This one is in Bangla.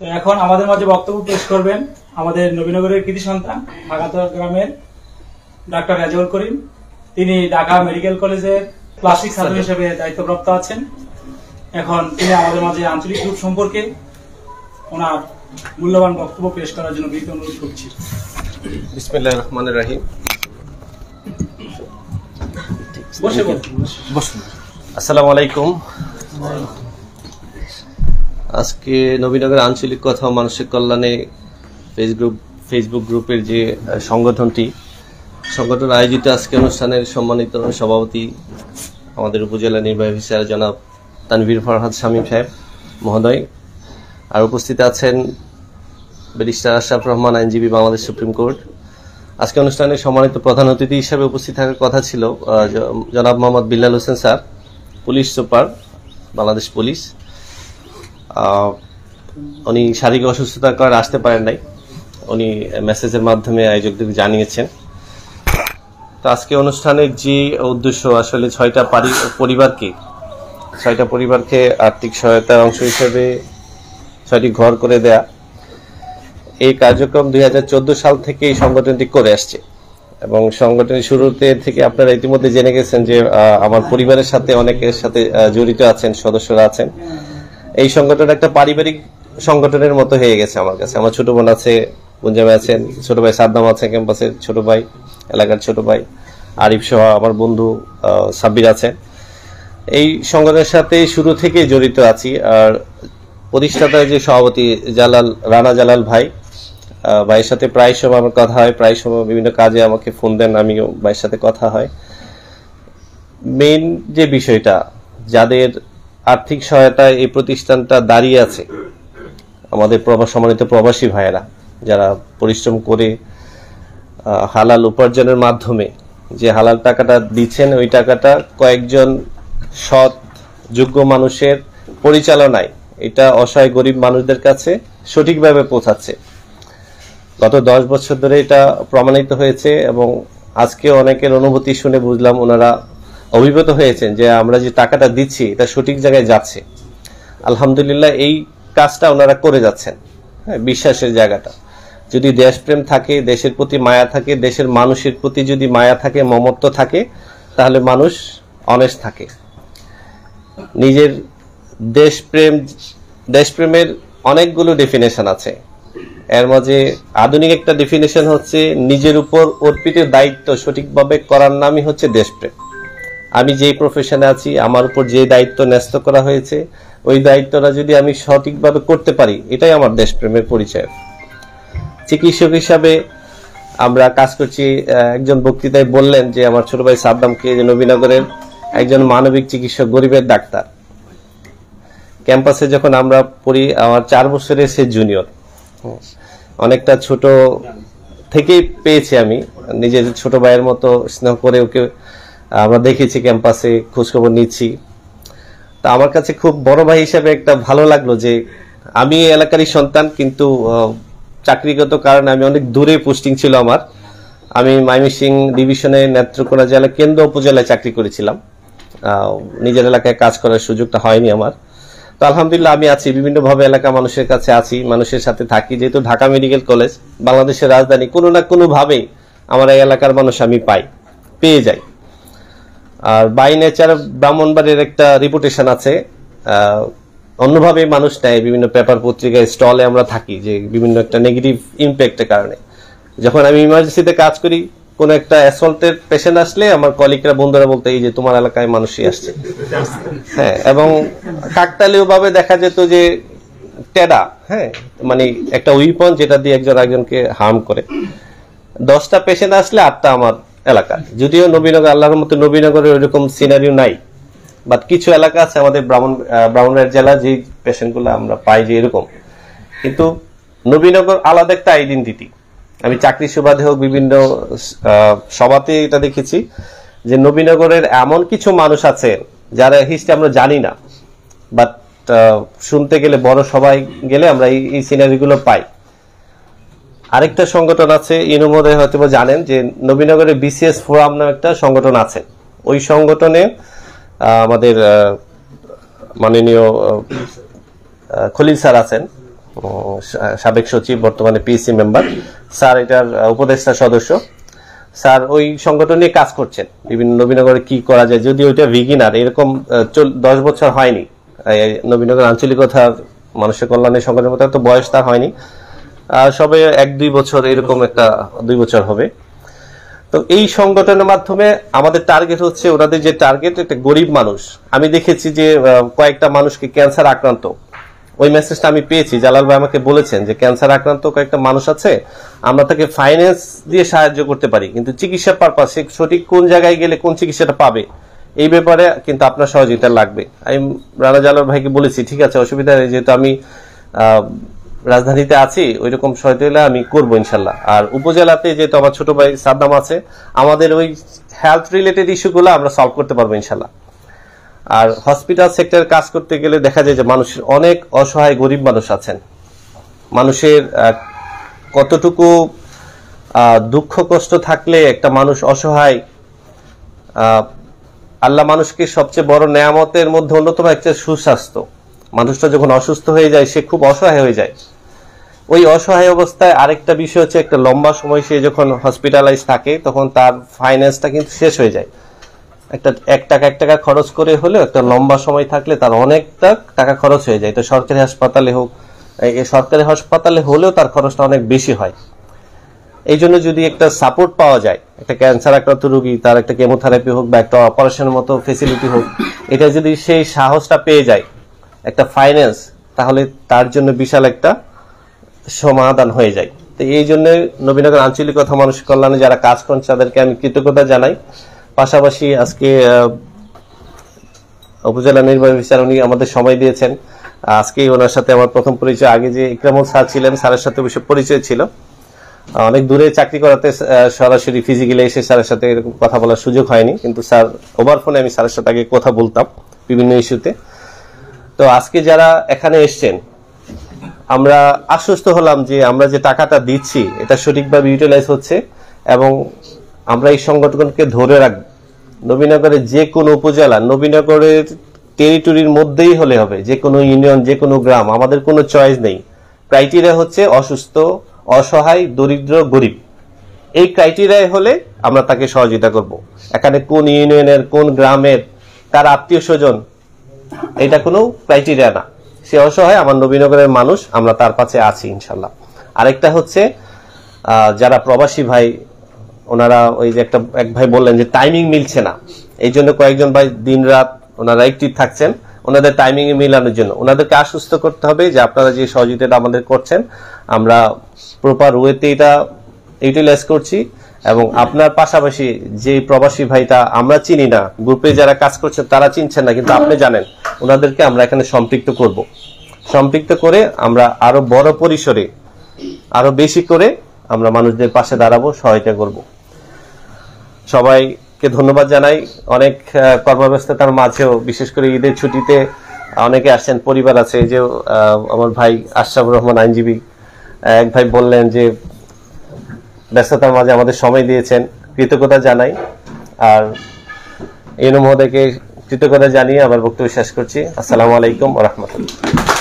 তো এখন আমাদের মাঝে বক্তব্য পেশ করবেন আমাদের নবীনগরের কৃতি সন্তান ঢাকা গ্রামের ডাক্তার রেজাউল করিম। তিনি ঢাকা মেডিকেল কলেজের প্লাস্টিক সার্জন হিসেবে দায়িত্বপ্রাপ্ত আছেন। এখন তিনি আমাদের মাঝে আঞ্চলিক গ্রুপ সম্পর্কে ওনার মূল্যবান বক্তব্য পেশ করার জন্য বিনীত অনুরোধ করছি। বিসমিল্লাহির রহমানির রহিম। আসসালামু আলাইকুম। আজকে নবীনগর আঞ্চলিক কথা ও মানসিক কল্যাণে ফেসবুক গ্রুপের যে সংগঠন আয়োজিত আজকে অনুষ্ঠানের সম্মানিত সভাপতি আমাদের উপজেলা নির্বাহী অফিসার জনাব তানভীর ফরহাদ শামীম সাহেব মহোদয়, আর উপস্থিত আছেন ব্যারিস্টার আশরাফ রহমান, আইনজীবী, বাংলাদেশ সুপ্রিম কোর্ট। আজকে অনুষ্ঠানে সম্মানিত প্রধান অতিথি হিসেবে উপস্থিত থাকার কথা ছিল জনাব Mohammad Billal Hossain sir, police super, Bangladesh police. উনি শারীরিক অসুস্থতার কারণে আসতে পারেন নাই, উনি মেসেজের মাধ্যমে আয়োজকদের জানিয়েছেন। তো আজকে অনুষ্ঠানের যে উদ্দেশ্য আসলে 6টা পরিবারকে আর্থিক সহায়তার অংশ হিসেবে 6টি ঘর করে দেয়া। এই কার্যক্রম 2014 সাল থেকে এই সংগঠনটি করে আসছে এবং সংগঠনের শুরুতে থেকে আপনারা ইতিমধ্যে জেনে গেছেন যে আমার পরিবারের সাথে অনেকের সাথে জড়িত আছেন, সদস্যরা আছেন। এই সংগঠন একটা পারিবারিক সংগঠনের মতো হয়ে গেছে আমার কাছে। আমার ছোট বোন আছে, গুঞ্জামে আছেন, ছোট ভাই সাদ্দাম আছে, ক্যাম্পাসের ছোট ভাই, এলাকার ছোট ভাই আরিফ সহ আমার বন্ধু সাব্বির আছেন। এই সংগঠনের সাথে শুরু থেকে জড়িত আছি। আর প্রতিষ্ঠাতা যে সভাপতি রানা জালাল ভাইয়ের সাথে প্রায় সময় আমার কথা হয়, প্রায় সময় বিভিন্ন কাজে আমাকে ফোন দেন, আমিও ভাইয়ের সাথে কথা হয়। মেইন যে বিষয়টা, যাদের আর্থিক সহায়তায় এই প্রতিষ্ঠানটা দাঁড়িয়ে আছে, আমাদের সম্মানিত প্রবাসী ভাইয়েরা যারা পরিশ্রম করে হালাল উপার্জনের মাধ্যমে যে হালাল টাকাটা দিচ্ছেন, ওই টাকাটা কয়েকজন সৎ যোগ্য মানুষের পরিচালনায় এটা অসহায় গরিব মানুষদের কাছে সঠিকভাবে পৌঁছাচ্ছে। গত 10 বছর ধরে এটা প্রমাণিত হয়েছে এবং আজকে অনেকের অনুভূতি শুনে বুঝলাম ওনারা অভিভূত হয়েছেন যে আমরা যে টাকাটা দিচ্ছি এটা সঠিক জায়গায় যাচ্ছে। আলহামদুলিল্লাহ, এই কাজটা ওনারা করে যাচ্ছেন। হ্যাঁ, বিশ্বাসের জায়গাটা যদি দেশপ্রেম থাকে, দেশের প্রতি মায়া থাকে, দেশের মানুষের প্রতি যদি মায়া থাকে, মমত্ব থাকে, তাহলে মানুষ অনেস্ট থাকে। নিজের দেশপ্রেমের অনেকগুলো ডেফিনেশন আছে, এর মাঝে আধুনিক একটা ডেফিনেশন হচ্ছে নিজের উপর অর্পিত দায়িত্ব সঠিকভাবে করার নামই হচ্ছে দেশপ্রেম। আমি যেই প্রফেশনে আছি, আমার উপর যে দায়িত্ব ন্যস্ত করা হয়েছে, ওই দায়িত্বটা যদি আমি সঠিকভাবে করতে পারি, এটাই আমার দেশপ্রেমের পরিচয়। চিকিৎসক হিসাবে আমরা কাজ করছি। একজন বক্তৃতায় বললেন যে আমার ছোট ভাই সাদ্দামকে, যে নবীনগরের একজন মানবিক চিকিৎসক, গরিবের ডাক্তার। ক্যাম্পাসে যখন আমরা পড়ি, আমার 4 বছরের সে জুনিয়র। অনেকটা ছোট থেকেই পেয়েছি, আমি নিজের ছোট ভাইয়ের মতো স্নেহ করে ওকে আমরা দেখেছি, ক্যাম্পাসে খোঁজখবর নিচ্ছি। তা আমার কাছে খুব বড় ভাই হিসেবে একটা ভালো লাগলো যে আমি এলাকারই সন্তান, কিন্তু চাকরিগত কারণে আমি অনেক দূরে পোস্টিং ছিল আমার। আমি ময়মনসিংহ ডিভিশনে নেত্রকোনা জেলা কেন্দ্র উপজেলায় চাকরি করেছিলাম। নিজের এলাকায় কাজ করার সুযোগটা হয়নি আমার। তো আলহামদুলিল্লাহ আমি আছি, বিভিন্নভাবে এলাকা মানুষের কাছে আছি, মানুষের সাথে থাকি। যেহেতু ঢাকা মেডিকেল কলেজ বাংলাদেশের রাজধানী, কোনো না কোনো ভাবে আমার এই এলাকার মানুষ আমি পেয়ে যাই। আর বাই নেচার ব্রাহ্মণবাড়ির একটা রেপুটেশন আছে, অন্যভাবে মানুষ নেয়। বিভিন্ন পেপার পত্রিকায় স্টলে আমরা থাকি যে বিভিন্ন একটা নেগেটিভ ইম্প্যাক্টের কারণে। যখন আমি ইমার্জেন্সিতে কাজ করি, কোন একটা অ্যাসল্টের পেশেন্ট আসলে আমার কলিগরা, বন্ধুরা বলতে, এই যে তোমার এলাকায় মানুষই আসছে। হ্যাঁ, এবং কাকতালীয় ভাবে দেখা যেত যে টেডা, হ্যাঁ, মানে একটা উইপন যেটা দিয়ে একজন একজনকে হার্ম করে। 10টা পেশেন্ট আসলে 8টা আমার এলাকা। যদিও নবীনগর, আল্লাহর মতো নবীনগরের ওইরকম সিনারিও নাই, বাট কিছু এলাকা আছে আমাদের ব্রাহ্মণবাড়িয়া জেলা, যে পেশেন্টগুলো আমরা পাই যে এরকম। কিন্তু নবীনগর আলাদা একটা আইডেন্টিটি। আমি চাকরি সুবাদে হোক, বিভিন্ন সভাতে এটা দেখেছি যে নবীনগরের এমন কিছু মানুষ আছে যারা হিস্ট্রি আমরা জানি না, বাট শুনতে গেলে, বড় সবাই গেলে আমরা এই সিনারিগুলো পাই। আরেকটা সংগঠন আছে, ইনুমোদে হয়তো জানেন যে নবীনগরে বিসিএস ফোরাম নামে একটা সংগঠন আছে। ওই সংগঠনে আমাদের মাননীয় খলিল স্যার আছেন, সাবেক সচিব, বর্তমানে পিএসসি মেম্বার। স্যার এটার উপদেষ্টা সদস্য। স্যার ওই সংগঠন নিয়ে কাজ করছেন, বিভিন্ন নবীনগরে কি করা যায়, যদি ওইটা বিগিনার, এরকম 10 বছর হয়নি নবীনগর আঞ্চলিকতার মানুষের কল্যাণের সংগঠনের মতো, তো বয়স তার হয়নি, সবে 1-2 বছর, এরকম একটা 2 বছর হবে। তো এই সংগঠনের মাধ্যমে আমাদের টার্গেট হচ্ছে, ওনাদের যে টার্গেট, একটা গরিব মানুষ। আমি দেখেছি যে কয়েকটা মানুষকে ক্যান্সার আক্রান্ত, ওই মেসেজটা আমি পেয়েছি, জালাল ভাই আমাকে বলেছেন যে ক্যান্সার আক্রান্ত কয়েকটা মানুষ আছে, আমরা তাকে ফাইন্যান্স দিয়ে সাহায্য করতে পারি, কিন্তু চিকিৎসা পারপাস সে সঠিক কোন জায়গায় গেলে কোন চিকিৎসাটা পাবে, এই ব্যাপারে কিন্তু আপনার সহযোগিতা লাগবে। আমি রানা জালাল ভাইকে বলেছি, ঠিক আছে, অসুবিধা নেই, যেহেতু আমি রাজধানীতে আছি, ওই রকম সহায়তা আমি করবো ইনশাল্লাহ। আর উপজেলাতে যেহেতু আমার ছোট ভাই সাদ্দাম আছে, আমাদের ওই হেলথ রিলেটেড ইস্যুগুলো আমরা সলভ করতে পারবো ইনশাল্লাহ। আর হসপিটাল সেক্টরে কাজ করতে গেলে দেখা যায় যে মানুষের অনেক অসহায় গরিব মানুষ আছেন, মানুষের কতটুকু দুঃখ কষ্ট থাকলে একটা মানুষ অসহায়। আল্লাহ মানুষকে সবচেয়ে বড় নেয়ামতের মধ্যে অন্যতম একটা সুস্বাস্থ্য। মানুষটা যখন অসুস্থ হয়ে যায়, সে খুব অসহায় হয়ে যায়। ওই অসহায় অবস্থায় আরেকটা বিষয় হচ্ছে, একটা লম্বা সময় সে যখন হসপিটালাইজ থাকে, তখন তার ফাইন্যান্সটা কিন্তু শেষ হয়ে যায়। একটা 1 টাকা খরচ করে হলেও একটা লম্বা সময় থাকলে তার অনেকটা টাকা খরচ হয়ে যায়। এটা সরকারি হাসপাতালে হোক, সরকারি হাসপাতালে হলেও তার খরচটা অনেক বেশি হয়। এই জন্য যদি একটা সাপোর্ট পাওয়া যায়, একটা ক্যান্সার আক্রান্ত রোগী, তার একটা কেমোথেরাপি হোক বা একটা অপারেশনের মতো ফেসিলিটি হোক, এটা যদি সেই সাহসটা পেয়ে যায়, একটা ফাইন্যান্স, তাহলে তার জন্য বিশাল একটা সমাধান হয়ে যায়। তো এই জন্য নবীনগর আঞ্চলিকতা মানুষ কল্যাণে যারা কাজ করেন, তাদেরকে আমি কৃতজ্ঞতা জানাই। পাশাপাশি আজকে উপজেলা নির্বাহী অফিসার উনি আমাদের সময় দিয়েছেন, আজকে ওনার সাথে আমার প্রথম পরিচয়। আগে যে ইকরামুল স্যার ছিলেন, স্যারের সাথে অবশ্য পরিচয় ছিল, অনেক দূরে চাকরি করাতে সরাসরি ফিজিক্যালি এসে স্যারের সাথে এরকম কথা বলার সুযোগ হয়নি, কিন্তু স্যার ওভার ফোনে আমি স্যারের সাথে আগে কথা বলতাম বিভিন্ন ইস্যুতে। তো আজকে যারা এখানে এসছেন, আমরা আশ্বস্ত হলাম যে আমরা যে টাকাটা দিচ্ছি এটা সঠিকভাবে ইউটিলাইজ হচ্ছে, এবং আমরা এই সংগঠনকে ধরে রাখব। নবীনগরের যে কোনো উপজেলা, নবীনগরের টেরিটরির মধ্যেই হলে হবে, যে কোনো ইউনিয়ন, যে কোনো গ্রাম, আমাদের কোনো চয়েস নেই। ক্রাইটেরিয়া হচ্ছে অসুস্থ, অসহায়, দরিদ্র, গরিব। এই ক্রাইটেরিয়ায় হলে আমরা তাকে সহযোগিতা করব। এখানে কোন ইউনিয়নের, কোন গ্রামের, কার আত্মীয় স্বজন, এটা কোনো ক্রাইটেরিয়া না। সে অসহায়, আমার নবীনগরের মানুষ, আমরা তার পাশে আছি ইনশাল্লাহ। আরেকটা হচ্ছে, যারা প্রবাসী ভাই, ওনারা ওই যে এক ভাই বললেন যে টাইমিং মিলছে না, এই জন্য কয়েকজন ভাই দিন রাত ওনারা অ্যাক্টিভ থাকছেন, ওনাদের টাইমিং এ মিলানোর জন্য। ওনাদেরকে আশ্বস্ত করতে হবে যে আপনারা যে সহযোগিতাটা আমাদের করছেন, আমরা প্রপার ওয়েতে এটা ইউটিলাইজ করছি। এবং আপনার পাশাপাশি যে প্রবাসী ভাইটা আমরা চিনি না, গ্রুপে যারা কাজ করছেন তারা চিনছেন না, কিন্তু আপনি জানেন, ওনাদেরকে আমরা এখানে সম্পৃক্ত করব। সম্পৃক্ত করে আমরা আরো বড় পরিসরে, আরো বেশি করে আমরা মানুষদের পাশে দাঁড়াবো, সহায়তা করব। সবাইকে ধন্যবাদ জানাই। অনেক কর্মব্যস্ততার মাঝেও, বিশেষ করে ঈদের ছুটিতে অনেকে আসছেন, পরিবার আছে। এই যে আমার ভাই আশরাফুর রহমান আইনজীবী, এক ভাই বললেন যে ব্যস্ততার মাঝে আমাদের সময় দিয়েছেন, কৃতজ্ঞতা জানাই। আর ইউনু মহোদয়কে কৃতজ্ঞতা জানিয়ে আমার বক্তব্য শেষ করছি। আসসালামু আলাইকুম ওয়া রাহমাতুল্লাহ।